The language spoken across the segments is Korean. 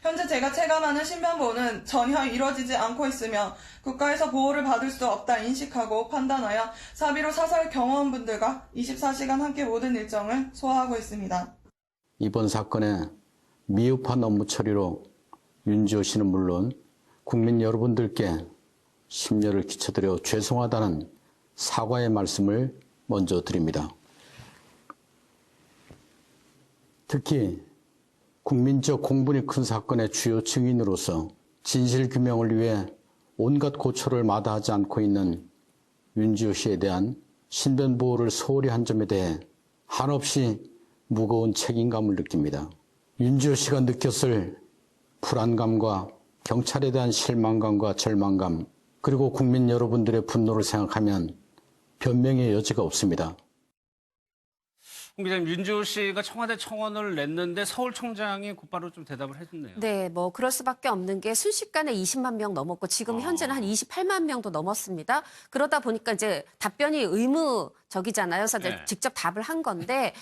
현재 제가 체감하는 신변보호는 전혀 이루어지지 않고 있으며 국가에서 보호를 받을 수 없다 인식하고 판단하여 사비로 사설 경호원분들과 24시간 함께 모든 일정을 소화하고 있습니다. 이번 사건의 미흡한 업무 처리로 윤지호 씨는 물론 국민 여러분들께 심려를 끼쳐드려 죄송하다는 사과의 말씀을 먼저 드립니다. 특히 국민적 공분이 큰 사건의 주요 증인으로서 진실규명을 위해 온갖 고초를 마다하지 않고 있는 윤지호 씨에 대한 신변보호를 소홀히 한 점에 대해 한없이 무거운 책임감을 느낍니다. 윤지호 씨가 느꼈을 불안감과 경찰에 대한 실망감과 절망감, 그리고 국민 여러분들의 분노를 생각하면 변명의 여지가 없습니다. 홍 기자님, 윤지호 씨가 청와대 청원을 냈는데 서울청장이 곧바로 좀 대답을 해줬네요. 네, 뭐 그럴 수밖에 없는 게 순식간에 20만 명 넘었고 지금 현재는 한 28만 명도 넘었습니다. 그러다 보니까 이제 답변이 의무적이잖아요. 그래서 이제 직접 답을 한 건데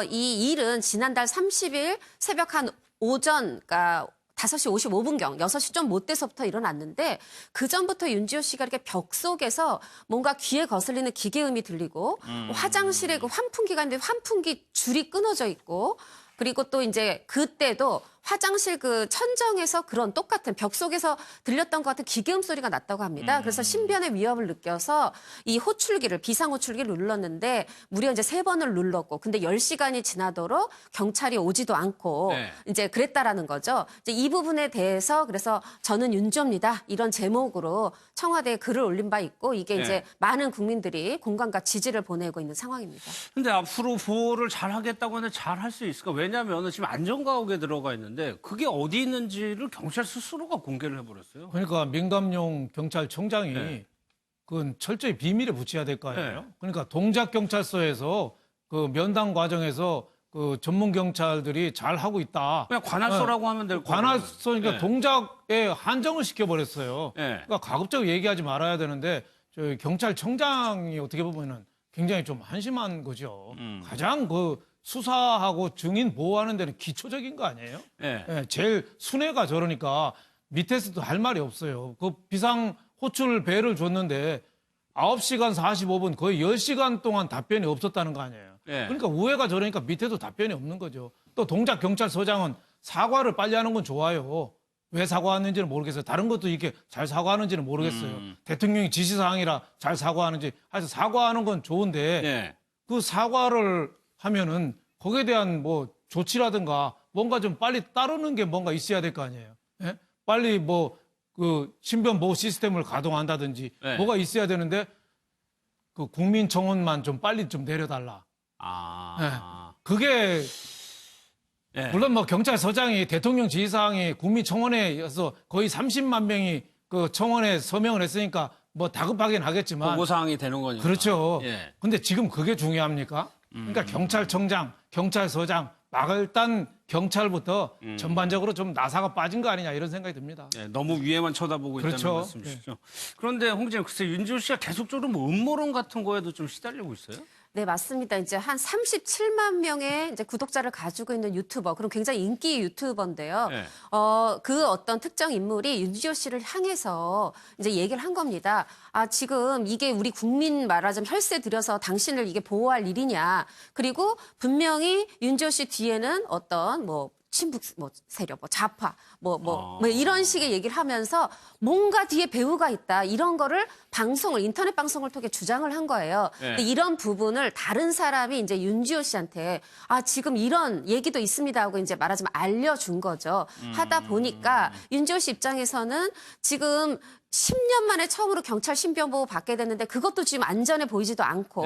이 일은 지난달 30일 새벽 한 오전, 그러니까 5시 55분경, 6시 좀 못 돼서부터 일어났는데 그전부터 윤지호 씨가 이렇게 벽 속에서 뭔가 귀에 거슬리는 기계음이 들리고 화장실에 그 환풍기가 있는데 환풍기 줄이 끊어져 있고 그리고 또 이제 그때도 화장실 그 천정에서 그런 똑같은 벽 속에서 들렸던 것 같은 기계음 소리가 났다고 합니다. 그래서 신변의 위협을 느껴서 이 호출기를, 비상호출기를 눌렀는데 무려 이제 3번을 눌렀고 근데 10시간이 지나도록 경찰이 오지도 않고 이제 그랬다라는 거죠. 이제 이 부분에 대해서 그래서 저는 윤지호입니다. 이런 제목으로 청와대에 글을 올린 바 있고 이게 이제 많은 국민들이 공감과 지지를 보내고 있는 상황입니다. 근데 앞으로 보호를 잘 하겠다고 하는데 잘 할 수 있을까? 왜냐하면 지금 안전가옥에 들어가 있는데 그게 어디 있는지를 경찰 스스로가 공개를 해버렸어요. 그러니까 민감용 경찰청장이 그건 철저히 비밀에 붙여야 될 거 아니에요. 그러니까 동작경찰서에서 그 면담 과정에서 그 전문 경찰들이 잘 하고 있다. 그냥 관할소라고 하면 될 거예요. 관할소니까 동작에 한정을 시켜버렸어요. 그러니까 가급적 얘기하지 말아야 되는데 저희 경찰청장이 어떻게 보면은 굉장히 좀 한심한 거죠. 가장 그 수사하고 증인 보호하는 데는 기초적인 거 아니에요? 제일 순회가 저러니까 밑에서도 할 말이 없어요. 그 비상 호출 배를 줬는데 9시간 45분 거의 10시간 동안 답변이 없었다는 거 아니에요. 그러니까 우회가 저러니까 밑에도 답변이 없는 거죠. 또 동작경찰서장은 사과를 빨리 하는 건 좋아요. 왜 사과하는지는 모르겠어요. 다른 것도 이렇게 잘 사과하는지는 모르겠어요. 대통령이 지시사항이라 잘 사과하는지. 하여튼 사과하는 건 좋은데 그 사과를 하면은 거기에 대한 뭐 조치라든가 뭔가 좀 빨리 따르는 게 뭔가 있어야 될 거 아니에요. 빨리 뭐 그 신변 보호 시스템을 가동한다든지 뭐가 있어야 되는데 그 국민청원만 좀 빨리 좀 내려달라. 그게 물론 뭐 경찰서장이 대통령 지시사항이 국민청원에서 거의 30만 명이 그 청원에 서명을 했으니까 뭐 다급하긴 하겠지만 보고사항이 되는 거니까. 그렇죠. 근데 지금 그게 중요합니까? 그러니까 경찰청장, 경찰서장, 일단 경찰부터 전반적으로 좀 나사가 빠진 거 아니냐 이런 생각이 듭니다. 너무 위에만 쳐다보고 있다는 말씀이시죠. 그런데 홍 기자님, 글쎄 윤지호 씨가 계속적으로 뭐 음모론 같은 거에도 좀 시달리고 있어요? 네, 맞습니다. 이제 한 37만 명의 이제 구독자를 가지고 있는 유튜버, 그럼 굉장히 인기 유튜버인데요. 그 어떤 특정 인물이 윤지호 씨를 향해서 이제 얘기를 한 겁니다. 아, 지금 이게 우리 국민 말하자면 혈세 들여서 당신을 이게 보호할 일이냐. 그리고 분명히 윤지호 씨 뒤에는 어떤 뭐 친북 뭐 세력, 뭐 좌파, 뭐 이런 식의 얘기를 하면서 뭔가 뒤에 배우가 있다 이런 거를 인터넷 방송을 통해 주장을 한 거예요. 근데 이런 부분을 다른 사람이 이제 윤지호 씨한테 아 지금 이런 얘기도 있습니다 하고 이제 말하자면 알려준 거죠. 하다 보니까 윤지호 씨 입장에서는 지금 10년 만에 처음으로 경찰 신변보호 받게 됐는데 그것도 지금 안전해 보이지도 않고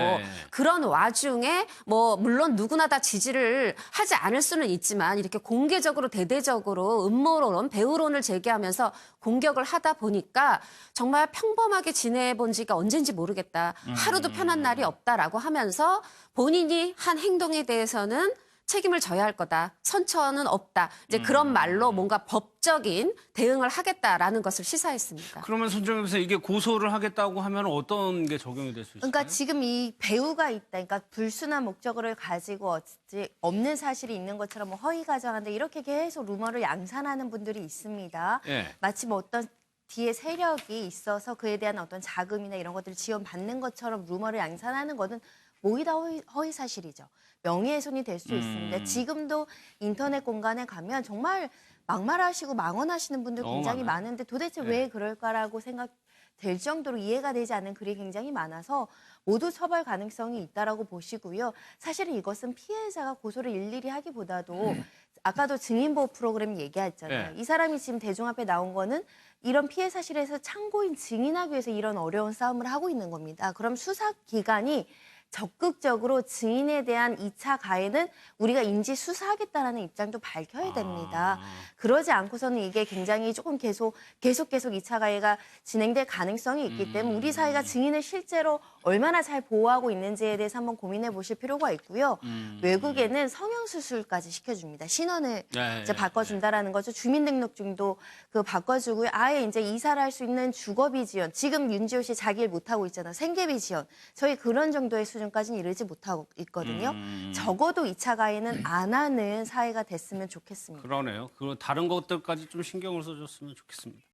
그런 와중에 뭐 물론 누구나 다 지지를 하지 않을 수는 있지만 이렇게 공개적으로 대대적으로 음모론, 배우론을 제기하면서 공격을 하다 보니까 정말 평범하게 지내본 지가 언젠지 모르겠다. 하루도 편한 날이 없다라고 하면서 본인이 한 행동에 대해서는 책임을 져야 할 거다. 선처는 없다. 이제 그런 말로 뭔가 법적인 대응을 하겠다라는 것을 시사했습니다. 그러면 손정혜 변호사 이게 고소를 하겠다고 하면 어떤 게 적용이 될 수 있을까요? 그러니까 지금 이 배우가 있다. 그러니까 불순한 목적을 가지고 어찌 없는 사실이 있는 것처럼 뭐 허위 가정한데 이렇게 계속 루머를 양산하는 분들이 있습니다. 예. 마치 뭐 어떤 뒤에 세력이 있어서 그에 대한 어떤 자금이나 이런 것들을 지원받는 것처럼 루머를 양산하는 것은 모두 다 허위 사실이죠. 명예훼손이 될 수 있습니다. 지금도 인터넷 공간에 가면 정말 막말하시고 망언하시는 분들 너무 굉장히 많아요. 많은데 도대체 네. 왜 그럴까라고 생각될 정도로 이해가 되지 않는 글이 굉장히 많아서 모두 처벌 가능성이 있다라고 보시고요. 사실은 이것은 피해자가 고소를 일일이 하기보다도 아까도 증인보호 프로그램 얘기했잖아요. 네. 이 사람이 지금 대중 앞에 나온 거는 이런 피해 사실에서 참고인 증인하기 위해서 이런 어려운 싸움을 하고 있는 겁니다. 그럼 수사기관이 적극적으로 증인에 대한 2차 가해는 우리가 인지 수사하겠다라는 입장도 밝혀야 됩니다. 그러지 않고서는 이게 굉장히 조금 계속 2차 가해가 진행될 가능성이 있기 때문에 우리 사회가 증인을 실제로 얼마나 잘 보호하고 있는지에 대해서 한번 고민해 보실 필요가 있고요. 외국에는 성형수술까지 시켜줍니다. 신원을 네, 이제 네, 바꿔준다라는 거죠. 주민등록증도 그 바꿔주고요. 아예 이제 이사를 할 수 있는 주거비 지원. 지금 윤지호 씨 자기 일 못하고 있잖아요. 생계비 지원. 저희 그런 정도의 수준까지는 이르지 못하고 있거든요. 적어도 2차 가해는 안 하는 사회가 됐으면 좋겠습니다. 그러네요. 그 다른 것들까지 좀 신경을 써줬으면 좋겠습니다.